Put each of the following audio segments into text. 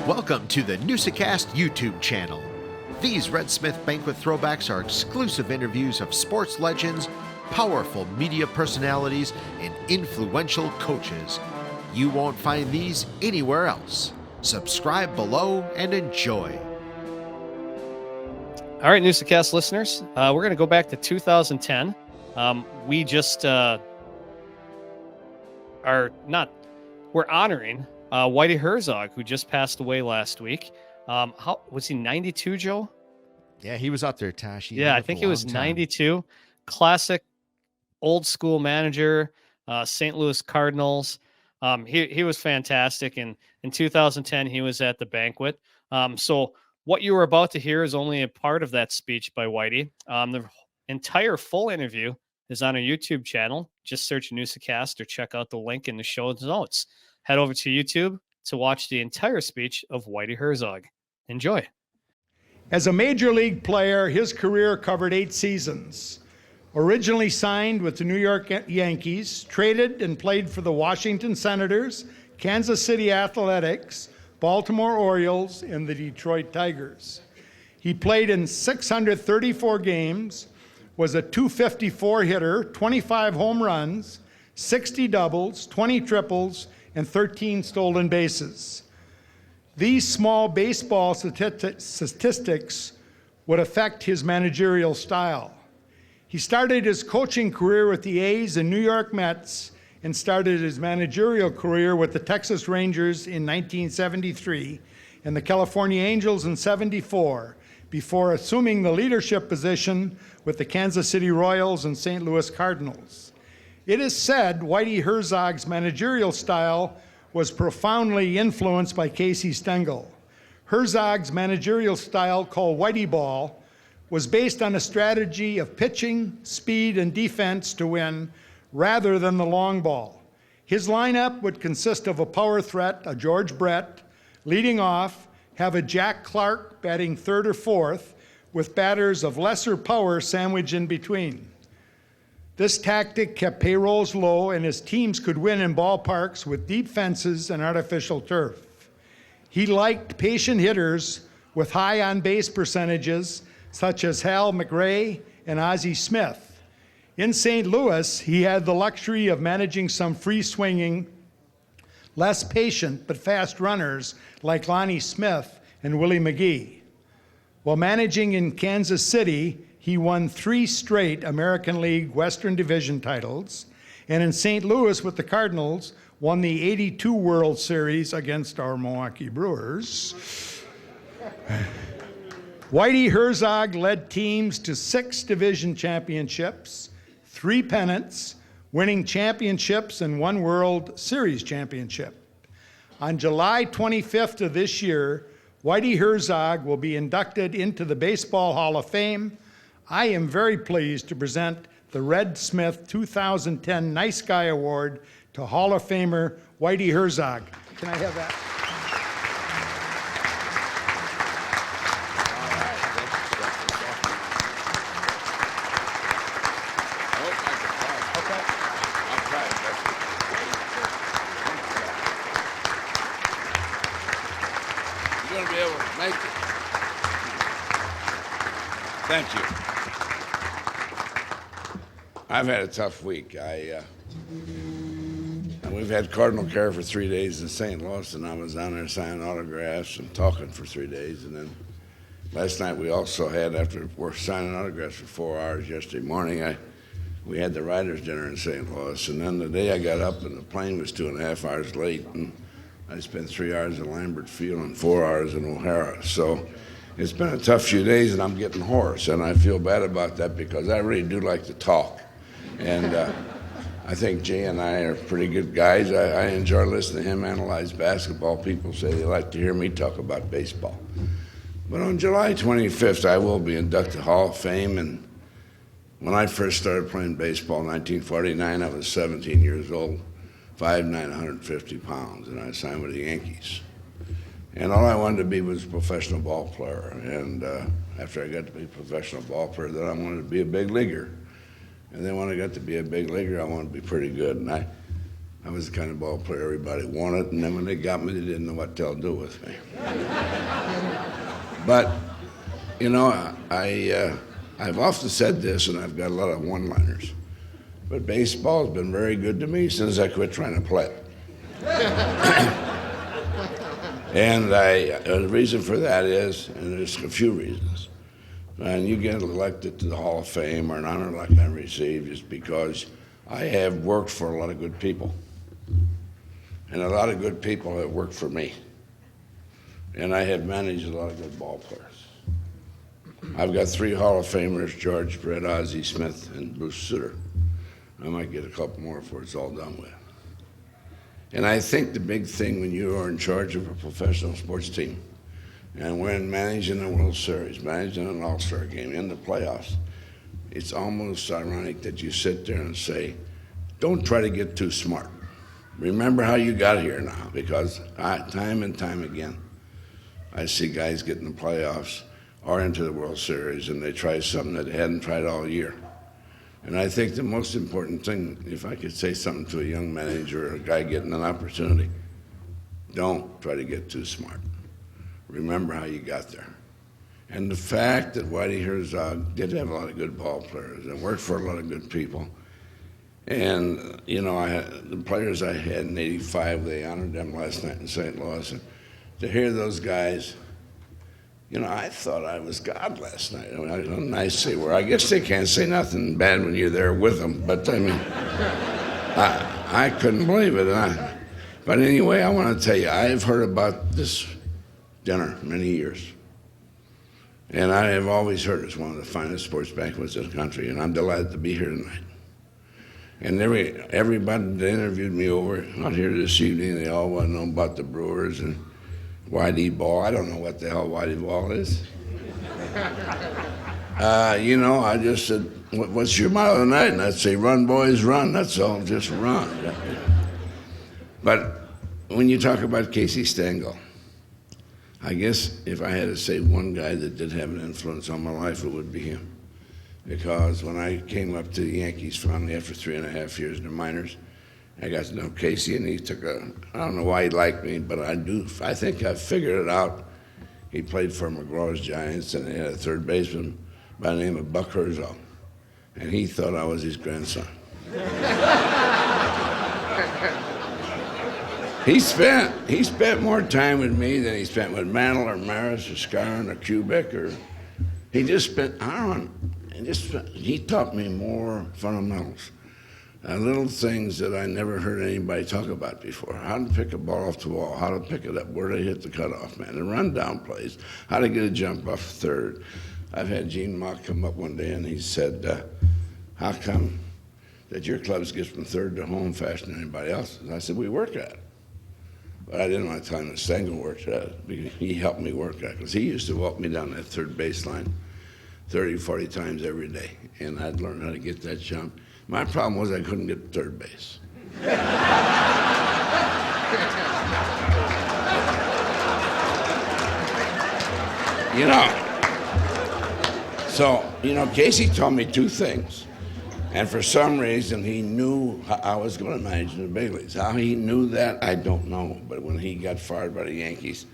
Welcome to the Newsa-Cast YouTube channel. These Red Smith Banquet throwbacks are exclusive interviews of sports legends, powerful media personalities, and influential coaches. You won't find these anywhere else. Subscribe below and enjoy. All right, Newsa-Cast listeners, we're going to go back to 2010. We just we're honoring Whitey Herzog, who just passed away last week. How was he? 92, Joe? Yeah, he was out there, Tash. Yeah, I think he was 92. Classic old school manager, St. Louis Cardinals. He was fantastic. And in 2010, he was at the banquet. So what you were about to hear is only a part of that speech by Whitey. The entire full interview is on our YouTube channel. Just search Newsa-Cast or check out the link in the show notes. Head over to YouTube to watch the entire speech of Whitey Herzog. Enjoy. As a major league player, his career covered 8 seasons. Originally signed with the New York Yankees, traded and played for the Washington Senators, Kansas City Athletics, Baltimore Orioles, and the Detroit Tigers. He played in 634 games, was a .254 hitter, 25 home runs, 60 doubles, 20 triples, and 13 stolen bases. These small baseball statistics would affect his managerial style. He started his coaching career with the A's and New York Mets and started his managerial career with the Texas Rangers in 1973 and the California Angels in '74, before assuming the leadership position with the Kansas City Royals and St. Louis Cardinals. It is said Whitey Herzog's managerial style was profoundly influenced by Casey Stengel. Herzog's managerial style, called Whitey Ball, was based on a strategy of pitching, speed, and defense to win rather than the long ball. His lineup would consist of a power threat, a George Brett, leading off, have a Jack Clark batting third or fourth, with batters of lesser power sandwiched in between. This tactic kept payrolls low, and his teams could win in ballparks with deep fences and artificial turf. He liked patient hitters with high on-base percentages, such as Hal McRae and Ozzie Smith. In St. Louis, he had the luxury of managing some free-swinging, less patient but fast runners like Lonnie Smith and Willie McGee. While managing in Kansas City, he won 3 straight American League Western Division titles, and in St. Louis with the Cardinals, won the '82 World Series against our Milwaukee Brewers. Whitey Herzog led teams to 6 division championships, 3 pennants, winning championships and 1 World Series championship. On July 25th of this year, Whitey Herzog will be inducted into the Baseball Hall of Fame. I am very pleased to present the Red Smith 2010 Nice Guy Award to Hall of Famer Whitey Herzog. Can I have that? You're going to be able to make it. Thank you. I've had a tough week. We've had Cardinal Care for 3 days in St. Louis, and I was down there signing autographs and talking for 3 days. And then last night we also had, after we're signing autographs for 4 hours yesterday morning, we had the writers' dinner in St. Louis. And then the day I got up and the plane was 2.5 hours late, and I spent 3 hours in Lambert Field and 4 hours in O'Hara. So it's been a tough few days, and I'm getting hoarse, and I feel bad about that because I really do like to talk. And I think Jay and I are pretty good guys. I enjoy listening to him analyze basketball. People say they like to hear me talk about baseball. But on July 25th, I will be inducted to Hall of Fame. And when I first started playing baseball in 1949, I was 17 years old, 5'9", 150 pounds, and I signed with the Yankees. And all I wanted to be was a professional ball player. And after I got to be a professional ball player, then I wanted to be a big leaguer. And then when I got to be a big leaguer, I wanted to be pretty good. And I was the kind of ball player everybody wanted, and then when they got me, they didn't know what they'll do with me. But, you know, I've often said this, and I've got a lot of one-liners, but baseball has been very good to me since I quit trying to play it. And the reason for that is, and there's a few reasons, and you get elected to the Hall of Fame or an honor like I received is because I have worked for a lot of good people. And a lot of good people have worked for me. And I have managed a lot of good ball players. I've got 3 Hall of Famers, George Brett, Ozzie Smith, and Bruce Sutter. I might get a couple more before it's all done with. And I think the big thing when you are in charge of a professional sports team, and when managing a World Series, managing an All-Star game, in the playoffs, it's almost ironic that you sit there and say, don't try to get too smart. Remember how you got here now, because time and time again, I see guys get in the playoffs or into the World Series, and they try something that they hadn't tried all year. And I think the most important thing, if I could say something to a young manager or a guy getting an opportunity, don't try to get too smart. Remember how you got there. And the fact that Whitey Herzog did have a lot of good ball players and worked for a lot of good people. And, you know, the players I had in '85, they honored them last night in St. Louis. And to hear those guys, you know, I thought I was God last night. I mean, I don't know nice say where. I guess they can't say nothing bad when you're there with them. But, I mean, I couldn't believe it. But anyway, I want to tell you, I've heard about this dinner many years. And I have always heard it's one of the finest sports banquets in the country, and I'm delighted to be here tonight. And everybody that interviewed me out here this evening, they all want to know about the Brewers and Whitey Ball. I don't know what the hell Whitey Ball is. You know, I just said, what's your motto tonight? And I'd say, run, boys, run. That's all, just run. But when you talk about Casey Stengel, I guess if I had to say one guy that did have an influence on my life, it would be him. Because when I came up to the Yankees finally after 3.5 years in the minors, I got to know Casey, and he took I don't know why he liked me, but I think I figured it out. He played for McGraw's Giants, and they had a third baseman by the name of Buck Herzog, and he thought I was his grandson. He spent more time with me than he spent with Mantle or Maris or Scarron or Kubik, or he just spent, I don't know, he taught me more fundamentals, little things that I never heard anybody talk about before. How to pick a ball off the wall, how to pick it up, where to hit the cutoff man, and run down plays, how to get a jump off third. I've had Gene Mock come up one day and he said, how come that your clubs get from third to home faster than anybody else's? I said, we work at it. But I didn't want to tell him that Stengel worked at it. He helped me work at it, because he used to walk me down that third baseline 30, 40 times every day, and I'd learn how to get that jump. My problem was I couldn't get to third base. You know, so, you know, Casey told me 2 things. And for some reason, he knew I was going to manage in the big leagues. How he knew that, I don't know. But when he got fired by the Yankees,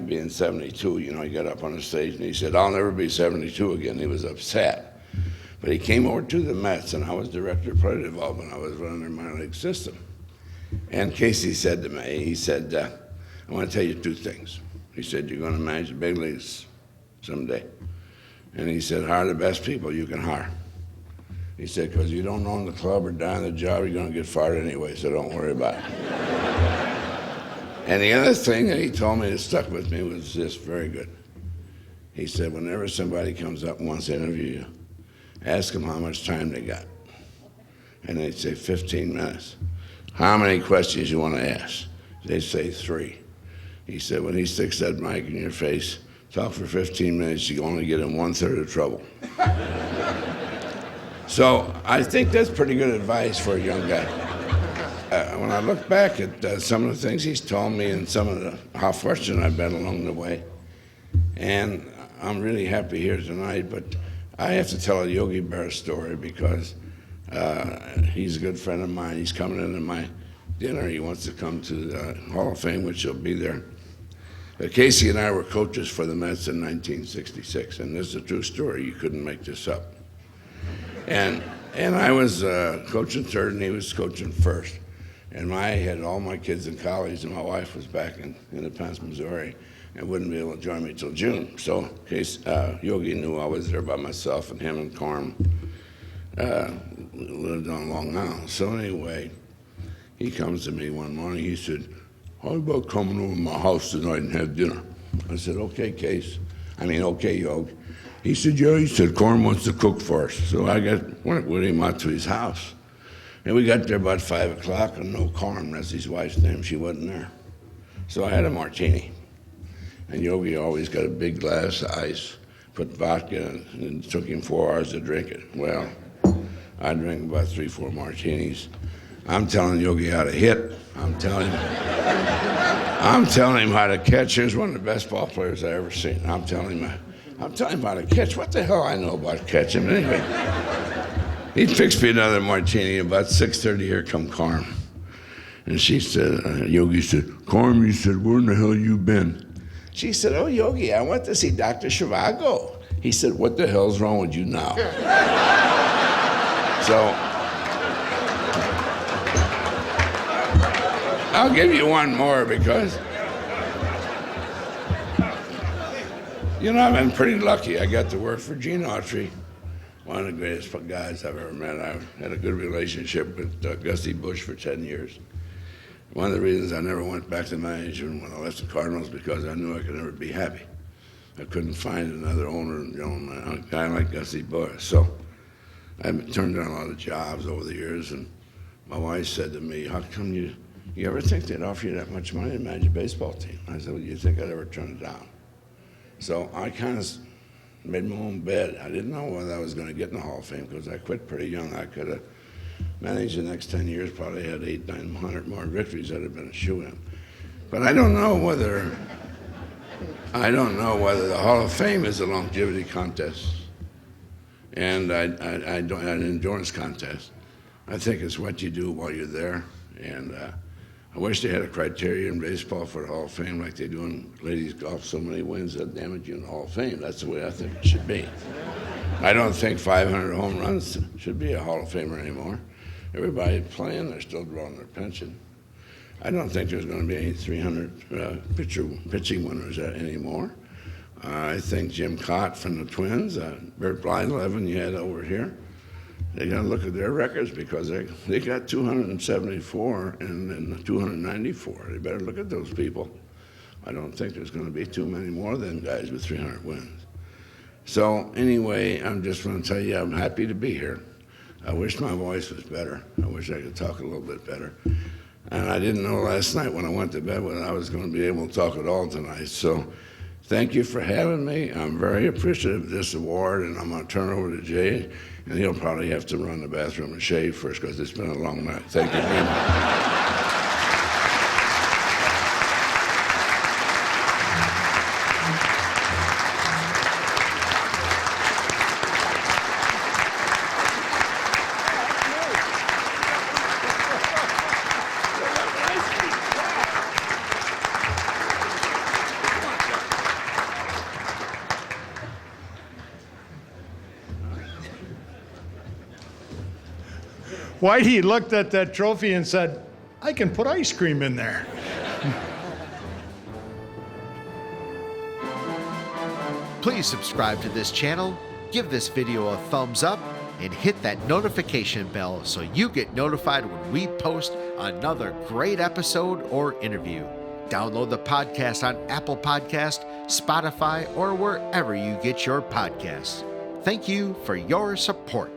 being 72, you know, he got up on the stage and he said, I'll never be 72 again. He was upset. But he came over to the Mets, and I was director of player development. I was running their minor league system. And Casey said to me, he said, I want to tell you 2 things. He said, you're going to manage the big leagues someday. And he said, hire the best people you can hire. He said, because you don't own the club or die on the job, you're going to get fired anyway, so don't worry about it. And the other thing that he told me that stuck with me was this, very good. He said, whenever somebody comes up and wants to interview you, ask them how much time they got. And they'd say 15 minutes. How many questions you want to ask? They'd say 3. He said, when he sticks that mic in your face, talk for 15 minutes, you only get in 1/3 of trouble. So I think that's pretty good advice for a young guy. When I look back at some of the things he's told me and how fortunate I've been along the way, and I'm really happy here tonight, but I have to tell a Yogi Berra story because he's a good friend of mine. He's coming into my dinner. He wants to come to the Hall of Fame, which he'll be there. Casey and I were coaches for the Mets in 1966, and this is a true story. You couldn't make this up. And I was coaching third, and he was coaching first. And I had all my kids in college, and my wife was back in Independence, Missouri, and wouldn't be able to join me till June. So Yogi knew I was there by myself, and him and Carm lived on Long Island. So anyway, he comes to me one morning. He said, "How about coming over to my house tonight and have dinner?" I said, "Okay, okay, Yog." He said, "Yeah." He said, "Corn wants to cook for us." So I went with him out to his house. And we got there about 5 o'clock, and no Corn, that's his wife's name, she wasn't there. So I had a martini. And Yogi always got a big glass of ice, put vodka in, and it took him 4 hours to drink it. Well, I drank about 3-4 martinis. I'm telling Yogi how to hit. I'm telling him how to catch. Here's one of the best ball players I ever seen. I'm telling him how to catch. What the hell I know about catching? But anyway, he fixed me another martini. About 6:30, here come Carm. And she said, Yogi said, "Carm," he said, "where in the hell you been?" She said, "Oh, Yogi, I went to see Dr. Zhivago." He said, "What the hell's wrong with you now?" So I'll give you one more because, I've been pretty lucky. I got to work for Gene Autry, one of the greatest guys I've ever met. I had a good relationship with Gussie Busch for 10 years. One of the reasons I never went back to management when I left the Cardinals because I knew I could never be happy. I couldn't find another owner, a guy like Gussie Busch. So I turned down a lot of jobs over the years, and my wife said to me, "How come you ever think they'd offer you that much money to manage a baseball team?" I said, "Well, you think I'd ever turn it down?" So I kind of made my own bed. I didn't know whether I was going to get in the Hall of Fame because I quit pretty young. I could have managed the next 10 years, probably had 800-900 more victories. I'd have been a shoo-in. But I don't know whether the Hall of Fame is a longevity contest and an endurance contest. I think it's what you do while you're there. And I wish they had a criteria in baseball for the Hall of Fame like they do in ladies golf, so many wins that damage you in the Hall of Fame. That's the way I think it should be. I don't think 500 home runs should be a Hall of Famer anymore. Everybody playing, they're still drawing their pension. I don't think there's going to be any 300 pitching winners anymore. I think Jim Cott from the Twins, Bert Blyleven you had over here, they got to look at their records because they got 274 and then 294. They better look at those people. I don't think there's going to be too many more than guys with 300 wins. So anyway, I'm just going to tell you I'm happy to be here. I wish my voice was better. I wish I could talk a little bit better. And I didn't know last night when I went to bed whether I was going to be able to talk at all tonight. So thank you for having me. I'm very appreciative of this award, and I'm going to turn it over to Jay, and he'll probably have to run the bathroom and shave first because it's been a long night. Thank you very much. Whitey looked at that trophy and said, "I can put ice cream in there." Please subscribe to this channel, give this video a thumbs up, and hit that notification bell so you get notified when we post another great episode or interview. Download the podcast on Apple Podcast, Spotify, or wherever you get your podcasts. Thank you for your support.